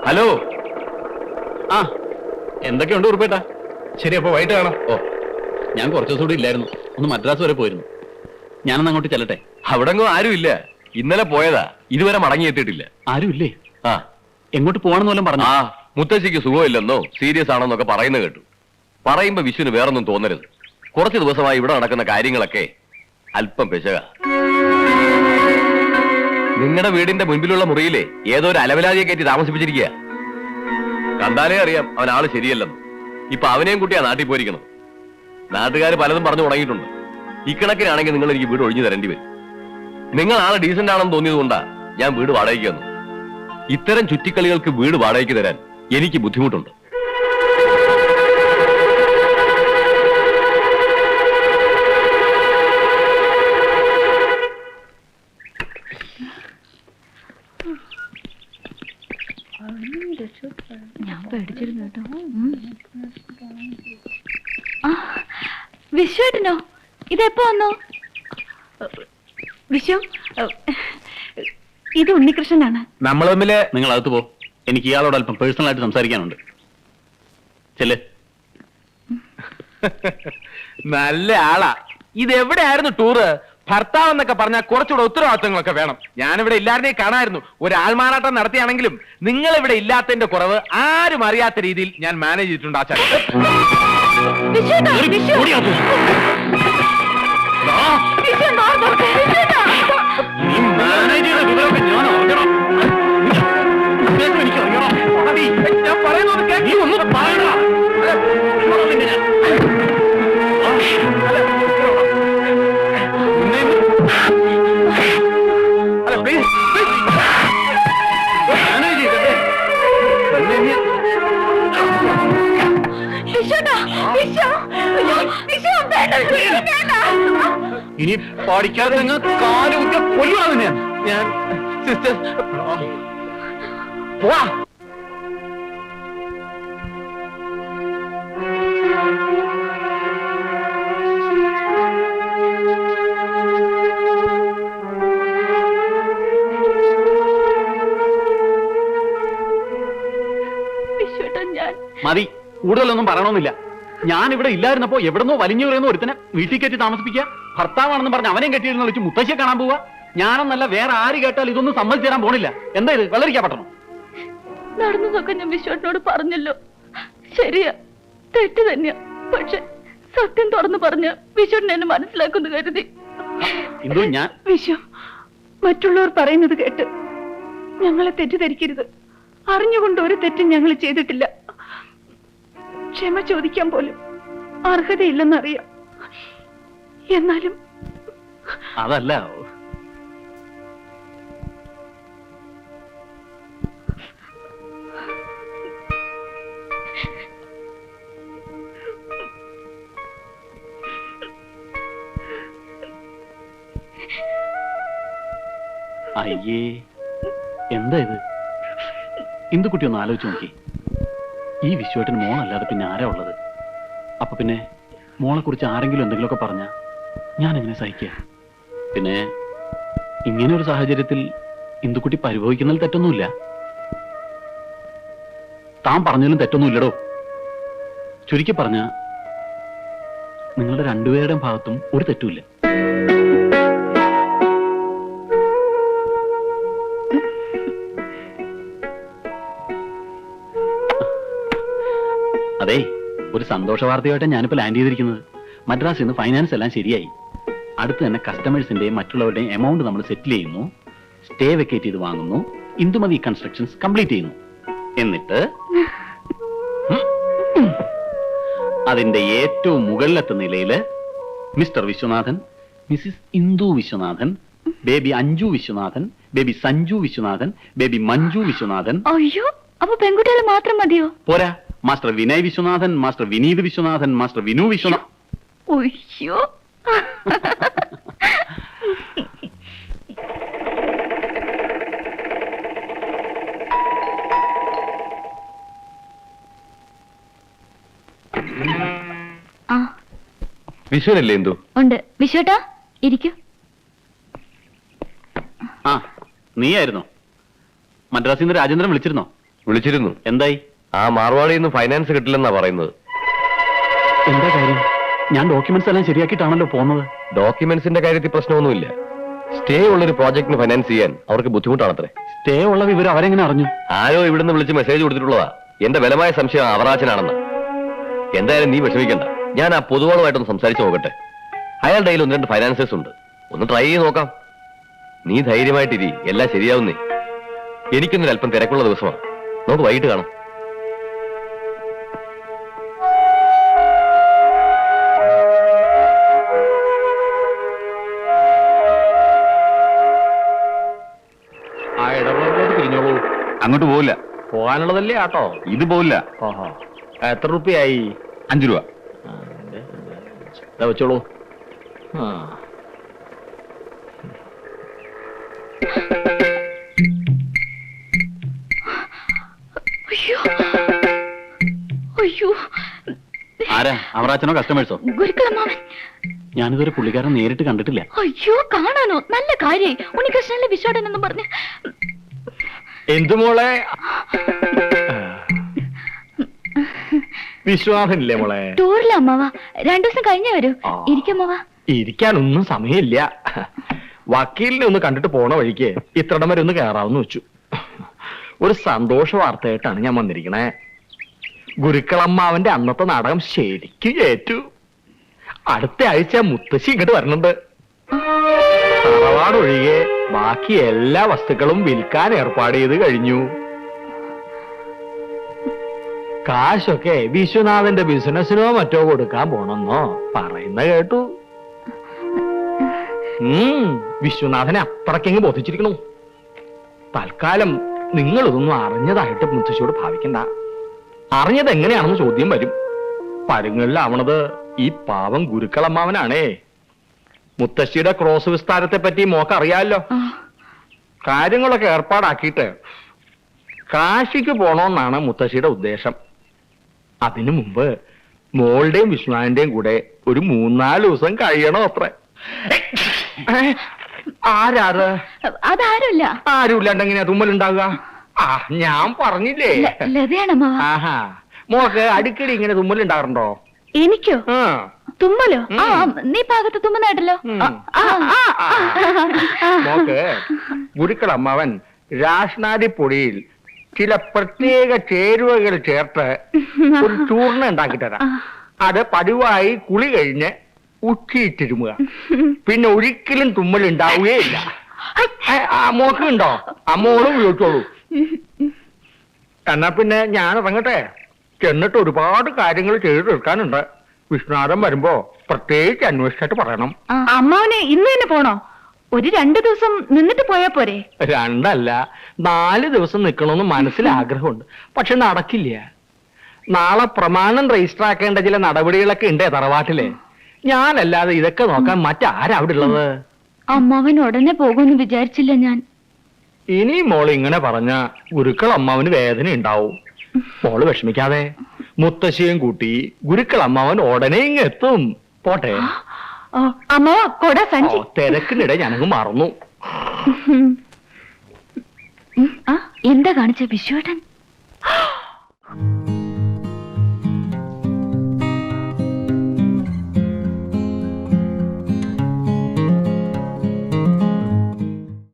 Hello. ആ, എന്തൊക്കെയുണ്ട് ഉറുപ്പേട്ടാ? ശരി, അപ്പൊ വൈകിട്ട് കാണാം. ഓ, ഞാൻ കുറച്ചു ദിവസം കൂടി ഇല്ലായിരുന്നു, ഒന്ന് മദ്രാസ് വരെ പോയിരുന്നു. ഞാനൊന്ന് അങ്ങോട്ട് ചെല്ലട്ടെ. അവിടെങ്ങും ആരുമില്ല. ഇന്നലെ പോയതാ, ഇതുവരെ മടങ്ങിയെത്തിയിട്ടില്ല. ആരുമില്ലേ? ആ, എങ്ങോട്ട് പോകണമെന്ന് വല്ലതും പറഞ്ഞു? ആ, മുത്തശ്ശിക്ക് സുഖമില്ലെന്നോ സീരിയസ് ആണെന്നൊക്കെ പറയുന്നത് കേട്ടു. പറയുമ്പോ വിഷുവിന് വേറൊന്നും തോന്നരുത്. കുറച്ച് ദിവസമായി ഇവിടെ നടക്കുന്ന കാര്യങ്ങളൊക്കെ അല്പം പെശക. നിങ്ങളുടെ വീടിന്റെ മുൻപിലുള്ള മുറിയിലെ ഏതോ ഒരു അലവലാതിയെ കയറ്റി താമസിപ്പിച്ചിരിക്കുക. കണ്ടാലേ അറിയാം അവൻ ആള് ശരിയല്ലെന്ന്. ഇപ്പൊ അവനെയും കുട്ടിയാ നാട്ടിൽ പോയിരിക്കണം. നാട്ടുകാർ പലതും പറഞ്ഞു തുടങ്ങിയിട്ടുണ്ട്. ഇക്കണക്കിനാണെങ്കിൽ നിങ്ങൾ എനിക്ക് വീട് ഒഴിഞ്ഞു തരേണ്ടി വരും. നിങ്ങൾ ആളെ ഡീസന്റ് ആണെന്ന് തോന്നിയത് കൊണ്ടാ ഞാൻ വീട് വാടകയ്ക്ക് തന്നു. ഇത്തരം ചുറ്റിക്കളികൾക്ക് വീട് വാടകയ്ക്ക് തരാൻ എനിക്ക് ബുദ്ധിമുട്ടുണ്ട്. ഞാൻ പേടിച്ചിരുന്നു കേട്ടോ. വിശ്വേട്ടനോ? ഇതെപ്പോ വന്നു? വിശ്വ, ഇത് ഉണ്ണികൃഷ്ണനാണ്. നമ്മൾ തമ്മില് നിങ്ങൾ അകത്ത് പോ. എനിക്ക് ഇയാളോട് അല്പം പേഴ്സണൽ ആയിട്ട് സംസാരിക്കാനുണ്ട്. ചെല്ല്. നല്ല ആളാ. ഇതെവിടെയായിരുന്നു ടൂറ്? ഭർത്താവ് എന്നൊക്കെ പറഞ്ഞാൽ കുറച്ചുകൂടെ ഉത്തരവാദിത്തങ്ങളൊക്കെ വേണം. ഞാനിവിടെ ഇല്ലാതെ കാണായിരുന്നു. ഒരു ആൾമാറാട്ടം നടത്തിയാണെങ്കിലും നിങ്ങൾ ഇവിടെ ഇല്ലാത്തതിന്റെ കുറവ് ആരും അറിയാത്ത രീതിയിൽ ഞാൻ മാനേജ് ചെയ്തിട്ടുണ്ട്. ആചാര്യ, ഞാൻ പറയുന്നത് ഇനി പഠിക്കാതെ നിങ്ങൾ കാല് കുത്തിയ കൊല്ലുവാണ് ഞാൻ. സിസ്റ്റർ പോവാ. മതി, കൂടുതലൊന്നും പറയണമെന്നില്ല. ഞാൻ ഇവിടെ ഇല്ലായിരുന്നപ്പോ എവിടെന്നോ വലിഞ്ഞു പറയുന്ന ഒരുത്തനെ വീട്ടിൽ കയറ്റി താമസിപ്പിക്കുക, ഭർത്താവാണെന്ന് പറഞ്ഞ് അവനെയും കെട്ടിയിരുന്ന വിളിച്ച് മുത്തശ്ശിയെ കാണാൻ പോവുക. ഞാനെന്നല്ല വേറെ ആര് കേട്ടാൽ ഇതൊന്നും സമ്മതിച്ചു തരാൻ പോണില്ല. എന്താ ഇത്? വെള്ളരിക്കാൻ പറ്റണം. നടന്നതൊക്കെ ഞാൻ വിശ്വനോട് പറഞ്ഞല്ലോ. ശരിയാ, തെറ്റ് തന്നെയാ. പക്ഷെ സത്യം തുറന്നു പറഞ്ഞ വിശ്വൻ എന്നെ മനസ്സിലാക്കുന്നു കരുതി. വിശ്വ, മറ്റുള്ളവർ പറയുന്നത് കേട്ട് ഞങ്ങളെ തെറ്റിദ്ധരിക്കരുത്. അറിഞ്ഞുകൊണ്ട് ഒരു തെറ്റും ഞങ്ങൾ ചെയ്തിട്ടില്ല. ക്ഷമ ചോദിക്കാൻ പോലും അർഹതയില്ലെന്നറിയാം. എന്നാലും അതല്ല, അയ്യേ, എന്താ ഇത്? ഇന്ദുക്കുട്ടി ഒന്ന് ആലോചിച്ച് നോക്കി. ഈ വിശ്വേട്ടന് മോളല്ലാതെ പിന്നെ ആരാ ഉള്ളത്? അപ്പൊ പിന്നെ മോളെ കുറിച്ച് ആരെങ്കിലും എന്തെങ്കിലുമൊക്കെ പറഞ്ഞാ ഞാൻ എങ്ങനെ സഹിക്കുക? പിന്നെ ഇങ്ങനെ ഒരു സാഹചര്യത്തിൽ ഇന്ദുക്കുട്ടി പരിഭവിക്കുന്നതിൽ തെറ്റൊന്നുമില്ല. താൻ പറഞ്ഞതിലും തെറ്റൊന്നുമില്ലടോ. ചുരുക്കി പറഞ്ഞ നിങ്ങളുടെ രണ്ടുപേരുടെയും ഭാഗത്തും ഒരു തെറ്റുമില്ല. അതെ, ഒരു സന്തോഷ വാർത്തയായിട്ട് ഞാനിപ്പോൾ ലാൻഡ് ചെയ്തിരിക്കുന്നത്. മദ്രാസിൽ നിന്ന് ഫൈനാൻസ് എല്ലാം ശരിയായി. അടുത്ത് തന്നെ കസ്റ്റമേഴ്സിന്റെയും മറ്റുള്ളവരുടെയും എമൗണ്ട് നമ്മൾ സെറ്റിൽ ചെയ്യുന്നു, സ്റ്റേ വെക്കേറ്റ് ചെയ്ത് വാങ്ങുന്നു, ഇന്ദുമതി കൺസ്ട്രക്ഷൻസ് കംപ്ലീറ്റ് ചെയ്യുന്നു. എന്നിട്ട് അതിന്റെ ഏറ്റവും മുകളിലത്തെ നിലയില് mister Viswanathan, Mrs Indu Viswanathan, baby Anju Viswanathan, baby Sanju Viswanathan, baby Manju Viswanathan. അയ്യോ, അപ്പൊ പെൺകുട്ടികൾ മാത്രം മതിയോ? പോരാ, master Vinay Viswanathan, master Vineeth Viswanathan, master Vinu Viswanathan. അയ്യോ, വിഷുവിനല്ലേ എന്തു? ഉണ്ട്. വിശ്വട്ടാ, ഇരിക്കൂ. ആ, നീയായിരുന്നോ? മദ്രാസിൽ നിന്ന് രാജേന്ദ്രൻ വിളിച്ചിരുന്നോ? വിളിച്ചിരുന്നു. എന്തായി? ആ മാർവാടിയിൽ നിന്ന് ഫൈനാൻസ് കിട്ടില്ലെന്നാ പറയുന്നത്. എന്താ കാര്യം? ഞാൻ ഡോക്യുമെന്റ്സ് എല്ലാം ശരിയാക്കിയിട്ടാണല്ലോ പോകുന്നത്. ഡോക്യുമെന്റ്സിന്റെ കാര്യത്തിൽ പ്രശ്നമൊന്നുമില്ല. സ്റ്റേ ഉള്ളൊരു പ്രോജക്റ്റിന് ഫൈനാൻസ് ചെയ്യാൻ അവർക്ക് ബുദ്ധിമുട്ടാണത്രേ. സ്റ്റേ ഉള്ള വിവരം അവരെങ്ങനെ അറിഞ്ഞു? ആരോ ഇവിടുന്ന് വിളിച്ച് മെസ്സേജ് കൊടുത്തിട്ടുള്ളതാ. എന്റെ ബലമായ സംശയം അവറാച്ചനാണെന്ന്. എന്തായാലും നീ വിഷമിക്കണ്ട. ഞാൻ ആ പൊതുവാളുമായിട്ടൊന്ന് സംസാരിച്ച് നോക്കട്ടെ. അയാളുടെ കയ്യിൽ 1-2 ഫൈനാൻസേഴ്സ് ഉണ്ട്. ഒന്ന് ട്രൈ ചെയ്ത് നോക്കാം. നീ ധൈര്യമായിട്ടിരി, എല്ലാം ശരിയാവുന്നേ. എനിക്കൊന്നൊരു അല്പം തിരക്കുള്ള ദിവസമാണ്. നമുക്ക് വൈകിട്ട് കാണാം. ആ ഇടപാടിലോട്ട് തിരിഞ്ഞോളൂ. അങ്ങോട്ട് പോവില്ല. പോകാനുള്ളതല്ലേ ആട്ടോ? ഇത് പോവില്ല. ഓഹോ, എത്ര രൂപയായി? 5 രൂപ. വെച്ചോളൂ. ആ, അയ്യോ അയ്യോ ആരാ? അവറാച്ചനോ കസ്റ്റമേഴ്സോ? ഗുരുക്കളമ്മാവൻ. ഞാനിതൊരു പുള്ളിക്കാരൻ നേരിട്ട് കണ്ടിട്ടില്ല. അയ്യോ കാണാനോ? നല്ല കാര്യായി. ഉണ്ണികൃഷ്ണനിലെ വിശ്വാടൻ എന്നും പറഞ്ഞ്. എന്തു മോളെ? വിശ്വാസമില്ലേ മോളെ? ടൂറില്ല അമ്മാവ. 2 ദിവസം കഴിഞ്ഞേ വരൂ. ആ. ഇരിക്കമ്മാവ. ഇരിക്കാനൊന്നും സമയമില്ല. വക്കീലിനെ ഒന്ന് കണ്ടിട്ട് പോണ വഴിക്ക് ഇത്രടം വരെ ഒന്ന് കയറാമെന്ന് വെച്ചു. ഒരു സന്തോഷ വാർത്തയായിട്ടാണ് ഞാൻ വന്നിരിക്കണേ. ഗുരുക്കളമ്മാവന്റെ അന്നത്തെ നാടകം ശരിക്കും ഏറ്റു. അടുത്ത ആഴ്ച മുത്തശ്ശി ഇങ്ങോട്ട് വരണുണ്ട്. തറവാടൊഴികെ ബാക്കി എല്ലാ വസ്തുക്കളും വിൽക്കാൻ ഏർപ്പാട് ചെയ്ത് കഴിഞ്ഞു. കാശൊക്കെ വിശ്വനാഥന്റെ ബിസിനസ്സിനോ മറ്റോ കൊടുക്കാൻ പോണെന്നോ പറയുന്ന കേട്ടു. വിശ്വനാഥനെ അത്രക്കെങ്ങ് ബോധിച്ചിരിക്കണു. തൽക്കാലം നിങ്ങൾ ഇതൊന്നും അറിഞ്ഞതായിട്ട് മുത്തശ്ശിയോട് ഭാവിക്കണ്ട. അറിഞ്ഞത് എങ്ങനെയാണെന്ന് ചോദ്യം വരും. പരുങ്ങളിലാവണത് ഈ പാവം ഗുരുക്കളമ്മാവനാണേ. മുത്തശ്ശിയുടെ ക്രോസ് വിസ്താരത്തെ പറ്റി മോക്ക് അറിയാമല്ലോ. കാര്യങ്ങളൊക്കെ ഏർപ്പാടാക്കിയിട്ട് കാശിക്ക് പോണോന്നാണ് മുത്തശ്ശിയുടെ ഉദ്ദേശം. അതിനു മുമ്പ് മോളുടെയും വിശ്വനാഥന്റെയും കൂടെ ഒരു 3-4 ദിവസം കഴിയണോ അത്ര. ആരാറ്? അതാരുമില്ല. ആരുമില്ലാണ്ട് എങ്ങനെയാ തുമ്മലുണ്ടാവുക? ആ, ഞാൻ പറഞ്ഞില്ലേ. ലതയാണമ്മാവ. ആഹാ, മോക്ക് അടിക്കടി ഇങ്ങനെ തുമ്മലുണ്ടാകാറുണ്ടോ? എനിക്കോ? ആ, തുമ്മലോ? ആ, നീ ഭാഗത്ത് തുമ്മുന്നായിട്ടല്ലോ. മോക്ക് ഗുരുക്കളമ്മാവൻ രാഷ്നാദിപ്പൊടിയിൽ ചില പ്രത്യേക ചേരുവകൾ ചേർത്ത് ഒരു ചൂർണ്ണ ഉണ്ടാക്കി തരാം. അത് പതിവായി കുളി കഴിഞ്ഞ് ഉച്ചിട്ടിരുമുക. പിന്നെ ഒരിക്കലും തുമ്മൽ ഉണ്ടാവുകയില്ല. മോക്ക് ഉണ്ടോ? അമ്മോളും ഉപയോഗിച്ചോളൂ. എന്നാ പിന്നെ ഞാൻ ഇറങ്ങട്ടെ. ചെന്നിട്ട് ഒരുപാട് കാര്യങ്ങൾ ചെയ്തു തീർക്കാനുണ്ട്. വിഷ്ണുനാഥൻ വരുമ്പോ പ്രത്യേകിച്ച് അന്വേഷിച്ചിട്ട് പറയണം. അമ്മാവനെ ഇന്ന് തന്നെ പോണോ? ഒരു 2 ദിവസം നിന്നിട്ട് പോയാ പോരെ? 2 അല്ല 4 ദിവസം നിൽക്കണമെന്ന് മനസ്സിൽ ആഗ്രഹമുണ്ട്. പക്ഷെ നടക്കില്ല. നാളെ പ്രമാണം രജിസ്റ്റർ ആക്കേണ്ട ചില നടപടികളൊക്കെ ഉണ്ട് തറവാട്ടിലെ. ഞാനല്ലാതെ ഇതൊക്കെ നോക്കാൻ മറ്റാരാ അവിടെ ഉള്ളത്? അമ്മാവൻ ഉടനെ പോകുമെന്ന് വിചാരിച്ചില്ല ഞാൻ. ഇനി മോള് ഇങ്ങനെ പറഞ്ഞ ഗുരുക്കൾ അമ്മാവന് വേദന ഉണ്ടാവും. മോള് വിഷമിക്കാതെ. മുത്തശ്ശിയും കൂട്ടി ഗുരുക്കൾ അമ്മാവൻ ഉടനെ ഇങ്ങ് എത്തും. പോട്ടെ. അമ്മാവ കൊട സഞ്ചി. തിരക്കിനിടെ ഞാനങ്ങ് മറന്നു. എന്താ കാണിച്ച വിശ്വേട്ടൻ?